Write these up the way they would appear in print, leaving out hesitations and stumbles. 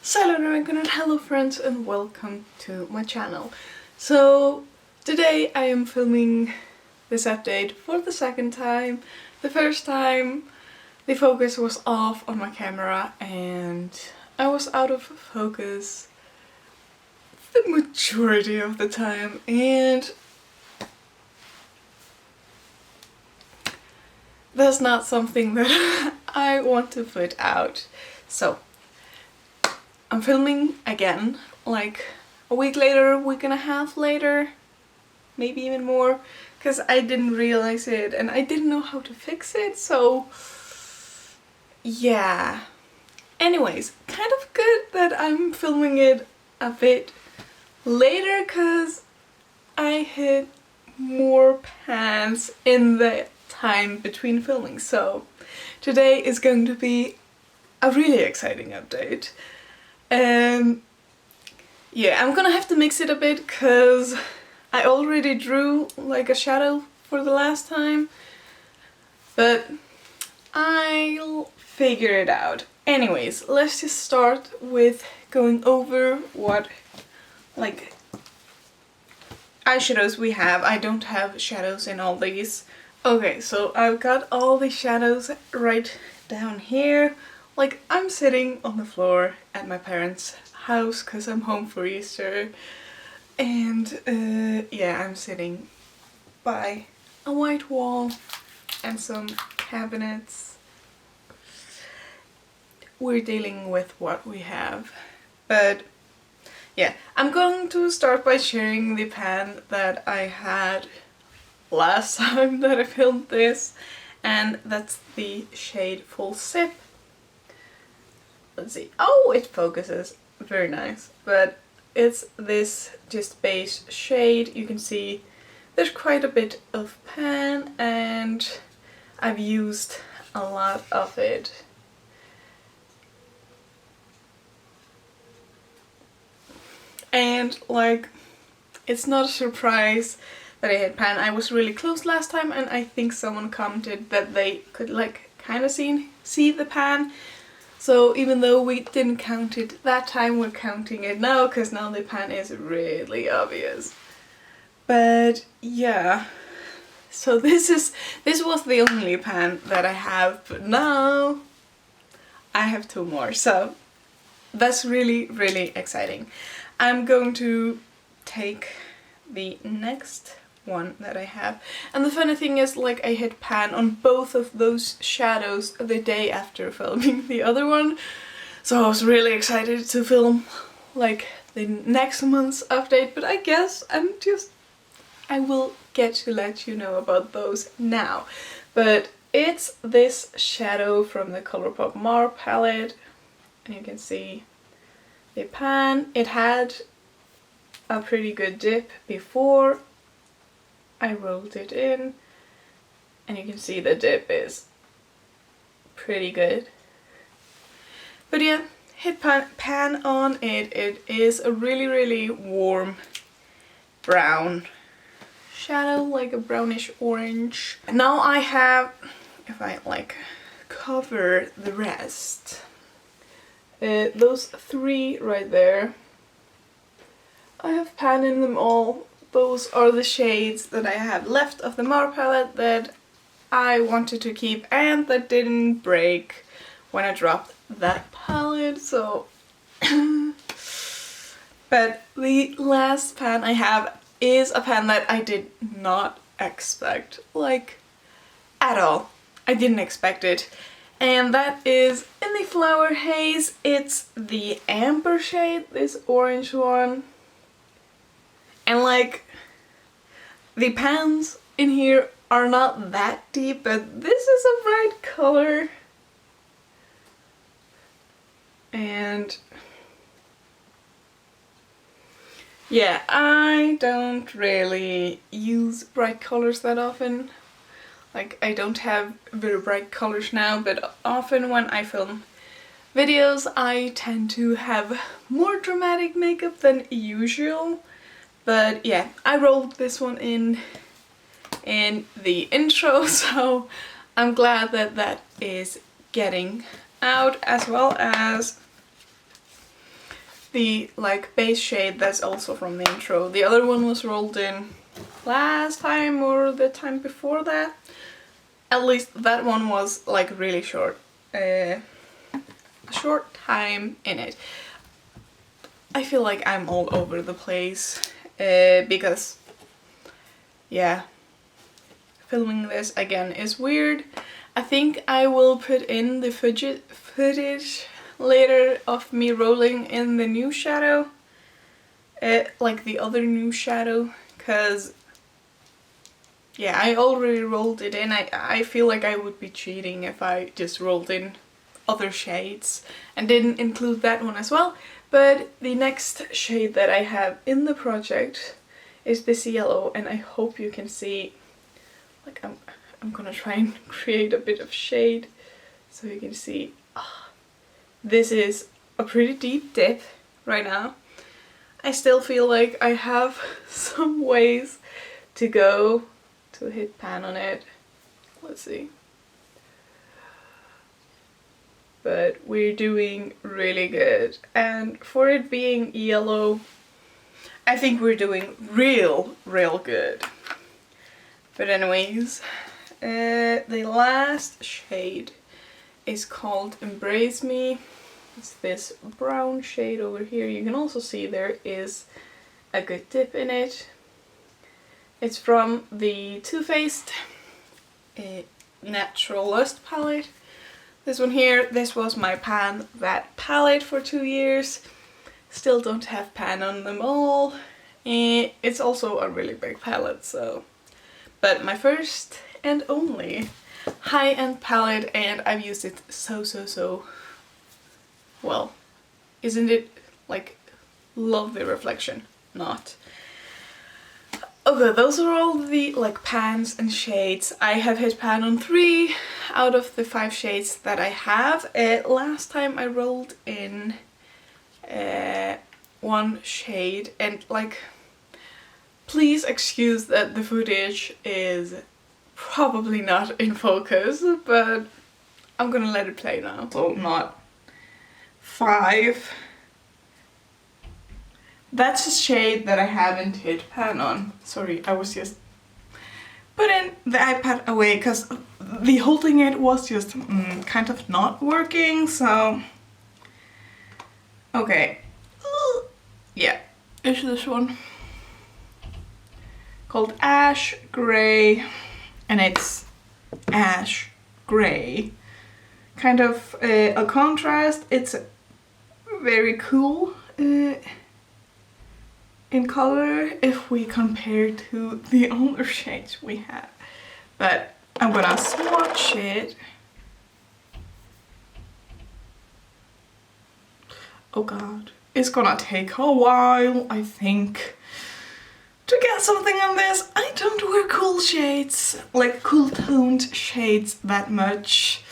Hello friends and welcome to my channel. So today I am filming this update for the second time. The first time the focus was off on my camera and I was out of focus the majority of the time, and that's not something that I want to put out. So I'm filming again, like a week later, a week and a half later, maybe even more, because I didn't realize it and I didn't know how to fix it, so yeah. Anyways, kind of good that I'm filming it a bit later because I hit more pans in the time between filming, so today is going to be a really exciting update. Yeah, I'm gonna have to mix it a bit because I already drew like a shadow for the last time, but I'll figure it out. Anyways, let's just start with going over what like eyeshadows we have. I don't have shadows in all these. Okay, so I've got all the shadows right down here. Like, I'm sitting on the floor at my parents' house because I'm home for Easter, and yeah, I'm sitting by a white wall and some cabinets. We're dealing with what we have, but yeah, I'm going to start by sharing the pan that I had last time that I filmed this, and that's the shade Full Sip. Let's see. Oh, it focuses. Very nice. But it's this just beige shade. You can see there's quite a bit of pan and I've used a lot of it. And like, it's not a surprise that I had pan. I was really close last time and I think someone commented that they could like kind of see the pan. So even though we didn't count it that time, we're counting it now because now the pan is really obvious. But yeah, so this was the only pan that I have, but now I have two more, so that's really exciting. I'm going to take the next one that I have, and the funny thing is, like, I hit pan on both of those shadows the day after filming the other one, so I was really excited to film like the next month's update, but I guess I will get to let you know about those now. But it's this shadow from the Colourpop Mar palette, and you can see the pan. It had a pretty good dip before I rolled it in, and you can see the dip is pretty good. But yeah, hit pan on it. It is a really warm brown shadow, like a brownish orange. Now I have, if I like cover the rest, those three right there, I have pan in them all. Those are the shades that I have left of the Mar palette that I wanted to keep and that didn't break when I dropped that palette, so but the last pan I have is a pan that I did not expect, like, at all. I didn't expect it, and that is in the Flower Haze. It's the amber shade, this orange one. And like, the pans in here are not that deep, but this is a bright color. And yeah, I don't really use bright colors that often. Like, I don't have very bright colors now, but often when I film videos I tend to have more dramatic makeup than usual. But yeah, I rolled this one in the intro, so I'm glad that that is getting out, as well as the like base shade that's also from the intro. The other one was rolled in last time or the time before that. At least that one was like really short. A short time in it. I feel like I'm all over the place because, yeah, filming this again is weird. I think I will put in the footage later of me rolling in the new shadow, like the other new shadow, because yeah, I already rolled it in. I feel like I would be cheating if I just rolled in other shades and didn't include that one as well. But the next shade that I have in the project is this yellow, and I hope you can see, like I'm gonna try and create a bit of shade so you can see. This is a pretty deep dip right now. I still feel like I have some ways to go to hit pan on it. Let's see. But we're doing really good. And for it being yellow, I think we're doing real good. But anyways, the last shade is called Embrace Me. It's this brown shade over here. You can also see there is a good dip in it. It's from the Too Faced Natural Lust palette. This one here, this was my pan that palette for 2 years. Still don't have pan on them all. It's also a really big palette, so. But my first and only high-end palette, and I've used it so well. Isn't it like lovely reflection? Not. Okay, those are all the like pans and shades. I have hit pan on 3 out of the 5 shades that I have. Last time I rolled in 1 shade, and like, please excuse that the footage is probably not in focus, but I'm gonna let it play now. So not 5. That's a shade that I haven't hit pan on. Sorry, I was just putting the iPad away because the holding it was just kind of not working, so. Okay. Yeah, it's this one. Called Ash Grey, and it's ash grey. Kind of a contrast. It's very cool in color if we compare to the other shades we have. But I'm gonna swatch it. Oh god, it's gonna take a while, I think, to get something on this. I don't wear cool shades, like cool toned shades that much.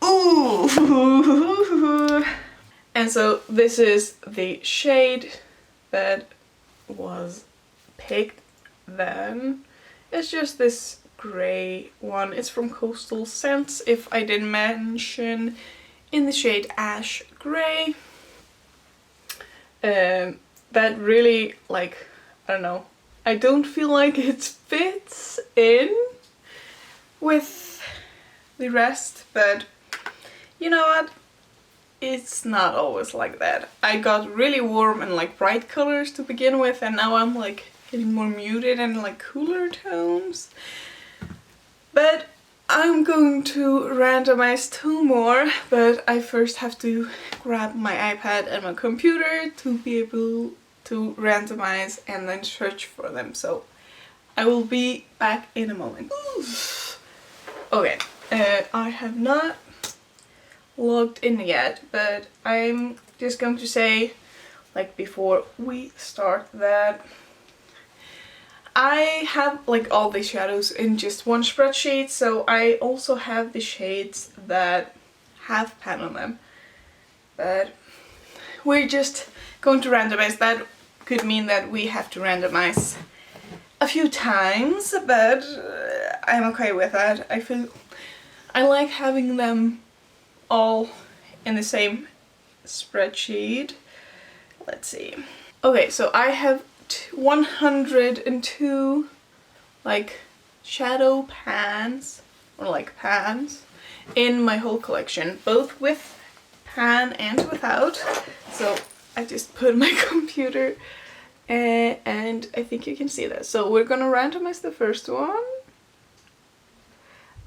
Ooh. And so this is the shade that was picked then. It's just this grey one. It's from Coastal Scents, if I didn't mention, in the shade Ash Grey. That really, like, I don't know, I don't feel like it fits in with the rest, but you know what? It's not always like that. I got really warm and like bright colors to begin with, and now I'm like getting more muted and like cooler tones. But I'm going to randomize 2 more, but I first have to grab my iPad and my computer to be able to randomize and then search for them. So I will be back in a moment. Okay, I have not logged in yet, but I'm just going to say, like before we start, that I have like all the shadows in just one spreadsheet, so I also have the shades that have pan on them. But we're just going to randomize. That could mean that we have to randomize a few times, but I'm okay with that. I like having them all in the same spreadsheet. Let's see. Okay, so I have 102 like shadow pans, or like pans, in my whole collection, both with pan and without. So I just put my computer and I think you can see that. So we're gonna randomize the first one.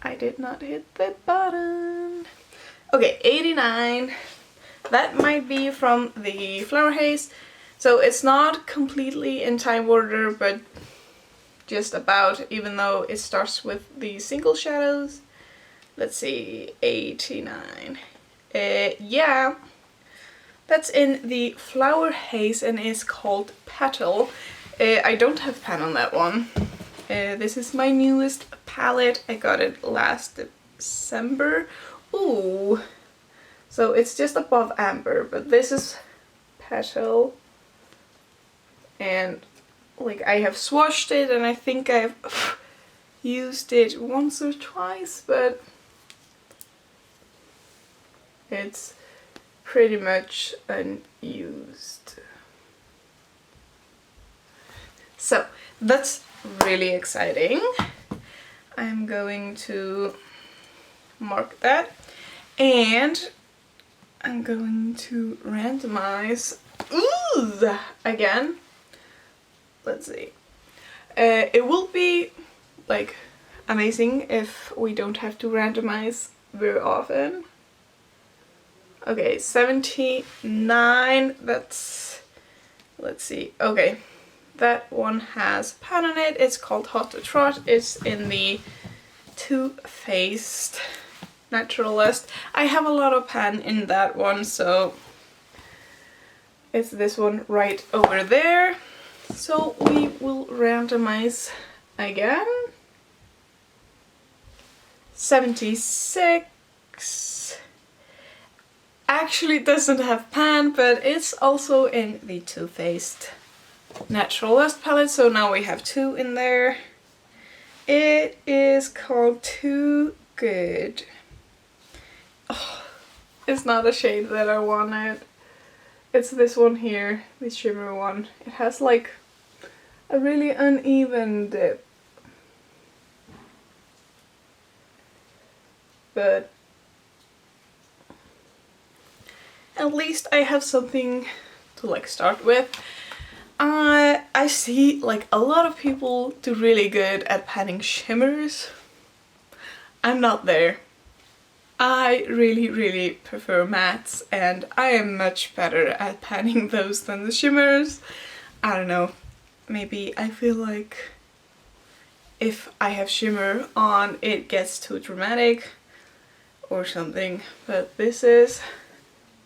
I did not hit the button. Okay, 89. That might be from the Flower Haze. So it's not completely in time order, but just about, even though it starts with the single shadows. Let's see, 89. Yeah, that's in the Flower Haze and is called Petal. I don't have pan on that one. This is my newest palette. I got it last December. Ooh, so it's just above amber, but this is Petal. And like I have swatched it and I think I've used it once or twice, but it's pretty much unused. So that's really exciting. I'm going to mark that and I'm going to randomize again. Let's see. It will be like amazing if we don't have to randomize very often. Okay, 79, that's, let's see, okay, that one has pan on it. It's called Hot to Trot. It's in the Too Faced Naturalist. I have a lot of pan in that one, so it's this one right over there. So we will randomize again. 76. Actually doesn't have pan, but it's also in the Too Faced Naturalist palette, so now we have two in there. It is called Too Good. Oh, it's not a shade that I wanted. It's this one here, the shimmer one. It has like a really uneven dip. But at least I have something to like start with. I see like a lot of people do really good at panning shimmers. I'm not there. I really prefer mattes and I am much better at panning those than the shimmers. I don't know, maybe I feel like if I have shimmer on it gets too dramatic or something, but this is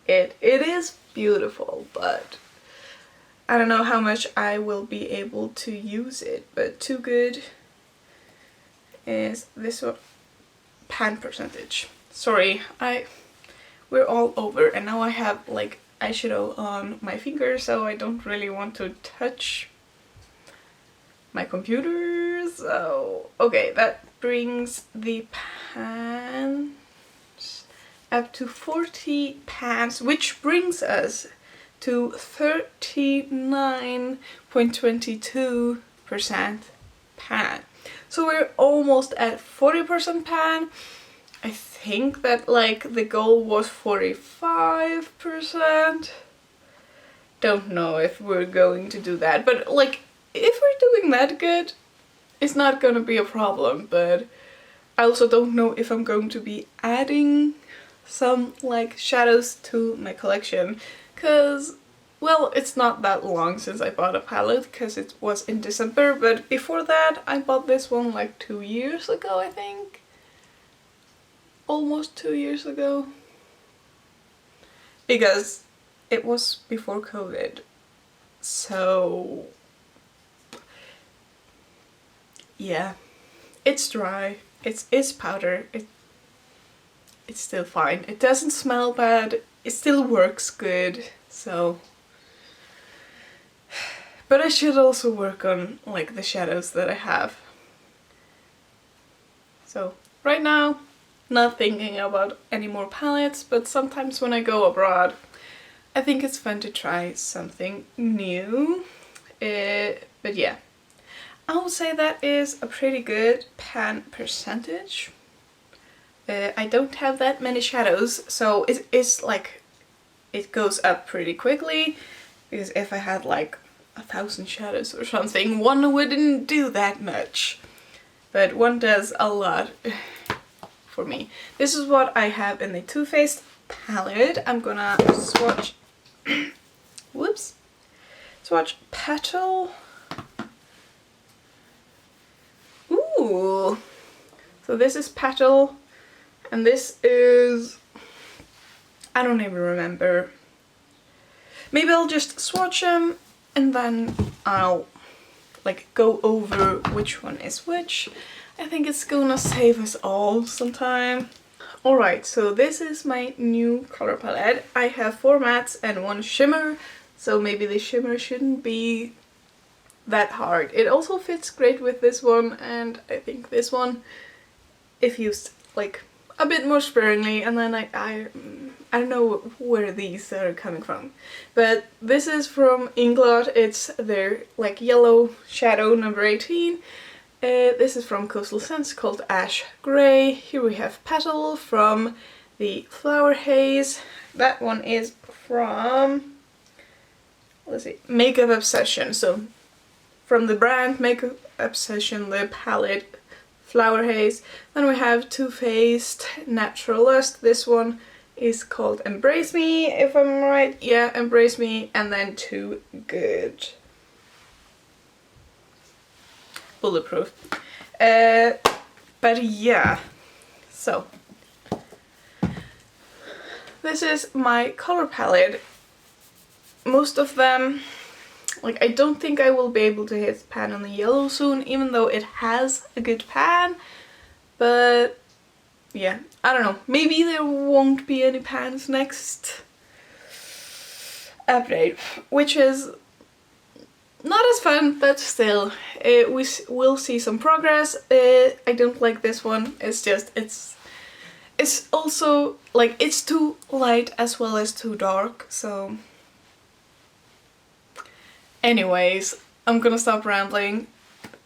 it. It is beautiful, but I don't know how much I will be able to use it, but Too Good is this one. Pan percentage. Sorry, we're all over and now I have like eyeshadow on my finger, so I don't really want to touch my computer. So, okay, that brings the pans up to 40 pans, which brings us to 39.22% pan. So we're almost at 40% pan. I think that like the goal was 45%. Don't know if we're going to do that, but like if we're doing that good, it's not gonna be a problem. But I also don't know if I'm going to be adding some like shadows to my collection, because well, it's not that long since I bought a palette, because it was in December, but before that I bought this one like 2 years ago, I think. Almost 2 years ago. Because it was before COVID. So yeah, it's dry. It's powder. It's still fine. It doesn't smell bad. It still works good. So, but I should also work on like the shadows that I have. So right now, not thinking about any more palettes, but sometimes when I go abroad, I think it's fun to try something new. But yeah, I would say that is a pretty good pan percentage. I don't have that many shadows, so it's like, it goes up pretty quickly, because if I had like 1,000 shadows or something, one wouldn't do that much. But one does a lot for me. This is what I have in the Too Faced palette. I'm gonna swatch whoops, swatch Petal. Ooh, so this is Petal, and this is, I don't even remember. Maybe I'll just swatch them and then I'll like go over which one is which. I think it's gonna save us all some time. Alright, so this is my new color palette. I have 4 mattes and 1 shimmer, so maybe the shimmer shouldn't be that hard. It also fits great with this one, and I think this one, if used like a bit more sparingly, and then I don't know where these are coming from. But this is from Inglot. It's their like yellow shadow number 18. This is from Coastal Scents, called Ash Grey. Here we have Petal from the Flower Haze. That one is from, let's see, Makeup Obsession. So from the brand Makeup Obsession, the palette Flower Haze. Then we have Too Faced Natural Lust. This one is called Embrace Me, if I'm right. Yeah, Embrace Me. And then Too Good. Bulletproof. But yeah, so this is my color palette. Most of them, like, I don't think I will be able to hit pan on the yellow soon, even though it has a good pan. But yeah, I don't know, maybe there won't be any pans next update, which is not as fun, but still, we will see some progress. I don't like this one. It's just, it's also, like, it's too light as well as too dark, so... Anyways, I'm gonna stop rambling.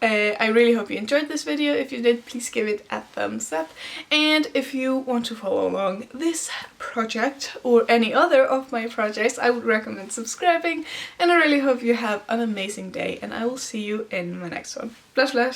I really hope you enjoyed this video. If you did, please give it a thumbs up. And if you want to follow along this project or any other of my projects, I would recommend subscribing. And I really hope you have an amazing day, and I will see you in my next one. Blush blush!